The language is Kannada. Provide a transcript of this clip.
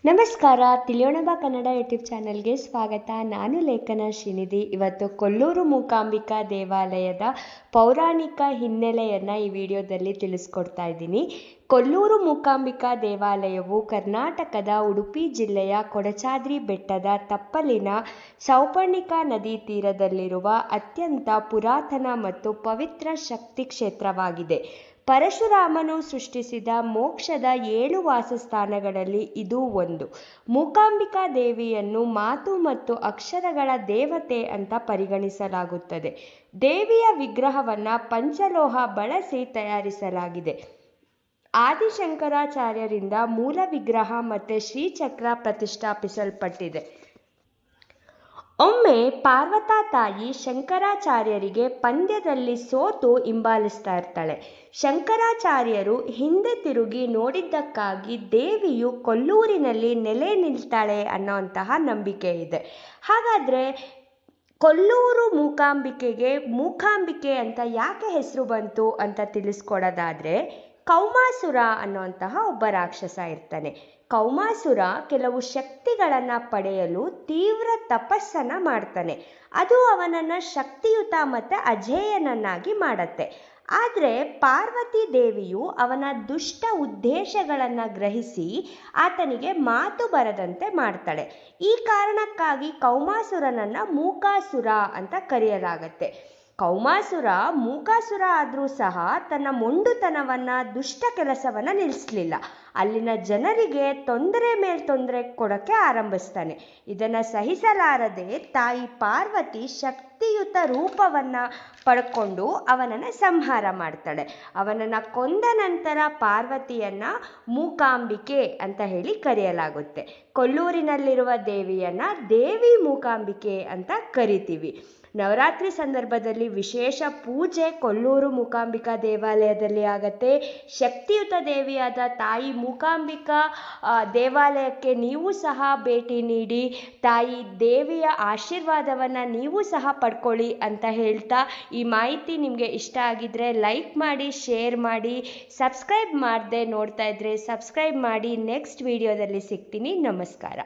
ನಮಸ್ಕಾರ, ತಿಳಿಯೋಣ ಬಾ ಕನ್ನಡ ಯೂಟ್ಯೂಬ್ ಚಾನಲ್ಗೆ ಸ್ವಾಗತ. ನಾನು ಲೇಖನ ಶ್ರೀನಿಧಿ. ಇವತ್ತು ಕೊಲ್ಲೂರು ಮೂಕಾಂಬಿಕಾ ದೇವಾಲಯದ ಪೌರಾಣಿಕ ಹಿನ್ನೆಲೆಯನ್ನು ಈ ವಿಡಿಯೋದಲ್ಲಿ ತಿಳಿಸ್ಕೊಡ್ತಾ ಇದ್ದೀನಿ. ಕೊಲ್ಲೂರು ಮೂಕಾಂಬಿಕಾ ದೇವಾಲಯವು ಕರ್ನಾಟಕದ ಉಡುಪಿ ಜಿಲ್ಲೆಯ ಕೊಡಚಾದ್ರಿ ಬೆಟ್ಟದ ತಪ್ಪಲಿನ ಸೌಪರ್ಣಿಕಾ ನದಿ ತೀರದಲ್ಲಿರುವ ಅತ್ಯಂತ ಪುರಾತನ ಮತ್ತು ಪವಿತ್ರ ಶಕ್ತಿ ಕ್ಷೇತ್ರವಾಗಿದೆ. ಪರಶುರಾಮನು ಸೃಷ್ಟಿಸಿದ ಮೋಕ್ಷದ 7 ವಾಸಸ್ಥಾನಗಳಲ್ಲಿ ಇದು ಒಂದು. ಮೂಕಾಂಬಿಕಾ ದೇವಿಯನ್ನು ಮಾತು ಮತ್ತು ಅಕ್ಷರಗಳ ದೇವತೆ ಅಂತ ಪರಿಗಣಿಸಲಾಗುತ್ತದೆ. ದೇವಿಯ ವಿಗ್ರಹವನ್ನು ಪಂಚಲೋಹ ಬಳಸಿ ತಯಾರಿಸಲಾಗಿದೆ. ಆದಿಶಂಕರಾಚಾರ್ಯರಿಂದ ಮೂಲ ವಿಗ್ರಹ ಮತ್ತು ಶ್ರೀಚಕ್ರ ಪ್ರತಿಷ್ಠಾಪಿಸಲ್ಪಟ್ಟಿದೆ. ಒಮ್ಮೆ ಪಾರ್ವತಾ ತಾಯಿ ಶಂಕರಾಚಾರ್ಯರಿಗೆ ಪಂದ್ಯದಲ್ಲಿ ಸೋತು ಹಿಂಬಾಲಿಸ್ತಾ ಇರ್ತಾಳೆ. ಶಂಕರಾಚಾರ್ಯರು ಹಿಂದೆ ತಿರುಗಿ ನೋಡಿದ್ದಕ್ಕಾಗಿ ದೇವಿಯು ಕೊಲ್ಲೂರಿನಲ್ಲಿ ನೆಲೆ ನಿಲ್ತಾಳೆ ಅನ್ನೋಂತಹ ನಂಬಿಕೆ ಇದೆ. ಹಾಗಾದರೆ ಕೊಲ್ಲೂರು ಮೂಕಾಂಬಿಕೆಗೆ ಮೂಕಾಂಬಿಕೆ ಅಂತ ಯಾಕೆ ಹೆಸರು ಬಂತು ಅಂತ ತಿಳಿಸ್ಕೊಡೋದಾದರೆ, ಕೌಮಾಸುರ ಅನ್ನುವಂತಹ ಒಬ್ಬ ರಾಕ್ಷಸ ಇರ್ತಾನೆ. ಕೌಮಾಸುರ ಕೆಲವು ಶಕ್ತಿಗಳನ್ನು ಪಡೆಯಲು ತೀವ್ರ ತಪಸ್ಸನ್ನು ಮಾಡ್ತಾನೆ. ಅದು ಅವನನ್ನು ಶಕ್ತಿಯುತ ಮತ್ತು ಅಜೇಯನನ್ನಾಗಿ ಮಾಡತ್ತೆ. ಆದರೆ ಪಾರ್ವತಿ ದೇವಿಯು ಅವನ ದುಷ್ಟ ಉದ್ದೇಶಗಳನ್ನು ಗ್ರಹಿಸಿ ಆತನಿಗೆ ಮಾತು ಬರದಂತೆ ಮಾಡ್ತಾಳೆ. ಈ ಕಾರಣಕ್ಕಾಗಿ ಕೌಮಾಸುರನನ್ನು ಮೂಕಾಸುರ ಅಂತ ಕರೆಯಲಾಗತ್ತೆ. ಕೌಮಾಸುರ ಮೂಕಾಸುರ ಆದರೂ ಸಹ ತನ್ನ ಮೊಂಡುತನವನ್ನು, ದುಷ್ಟ ಕೆಲಸವನ್ನು ನಿಲ್ಲಿಸಲಿಲ್ಲ. ಅಲ್ಲಿನ ಜನರಿಗೆ ತೊಂದರೆ ಮೇಲೆ ತೊಂದರೆ ಕೊಡೋಕ್ಕೆ ಆರಂಭಿಸ್ತಾನೆ. ಇದನ್ನು ಸಹಿಸಲಾರದೆ ತಾಯಿ ಪಾರ್ವತಿ ಶಕ್ತಿಯುತ ರೂಪವನ್ನು ಪಡ್ಕೊಂಡು ಅವನನ್ನು ಸಂಹಾರ ಮಾಡ್ತಾಳೆ. ಅವನನ್ನು ಕೊಂದ ನಂತರ ಪಾರ್ವತಿಯನ್ನು ಮೂಕಾಂಬಿಕೆ ಅಂತ ಹೇಳಿ ಕರೆಯಲಾಗುತ್ತೆ. ಕೊಲ್ಲೂರಿನಲ್ಲಿರುವ ದೇವಿಯನ್ನು ದೇವಿ ಮೂಕಾಂಬಿಕೆ ಅಂತ ಕರಿತೀವಿ. ನವರಾತ್ರಿ ಸಂದರ್ಭದಲ್ಲಿ ವಿಶೇಷ ಪೂಜೆ ಕೊಲ್ಲೂರು ಮೂಕಾಂಬಿಕಾ ದೇವಾಲಯದಲ್ಲಿ ಆಗತ್ತೆ. ಶಕ್ತಿಯುತ ದೇವಿಯಾದ ತಾಯಿ ಮೂಕಾಂಬಿಕಾ ದೇವಾಲಯಕ್ಕೆ ನೀವು ಸಹ ಭೇಟಿ ನೀಡಿ ತಾಯಿ ದೇವಿಯ ಆಶೀರ್ವಾದವನ್ನು ನೀವು ಸಹ ಪಡ್ಕೊಳ್ಳಿ ಅಂತ ಹೇಳ್ತಾ, ಈ ಮಾಹಿತಿ ನಿಮಗೆ ಇಷ್ಟ ಆಗಿದ್ರೆ ಲೈಕ್ ಮಾಡಿ, ಶೇರ್ ಮಾಡಿ, ಸಬ್ಸ್ಕ್ರೈಬ್ ಮಾಡದೆ ನೋಡ್ತಾ ಇದ್ರೆ ಸಬ್ಸ್ಕ್ರೈಬ್ ಮಾಡಿ. ನೆಕ್ಸ್ಟ್ ವಿಡಿಯೋದಲ್ಲಿ ಸಿಗ್ತೀನಿ. ನಮಸ್ಕಾರ.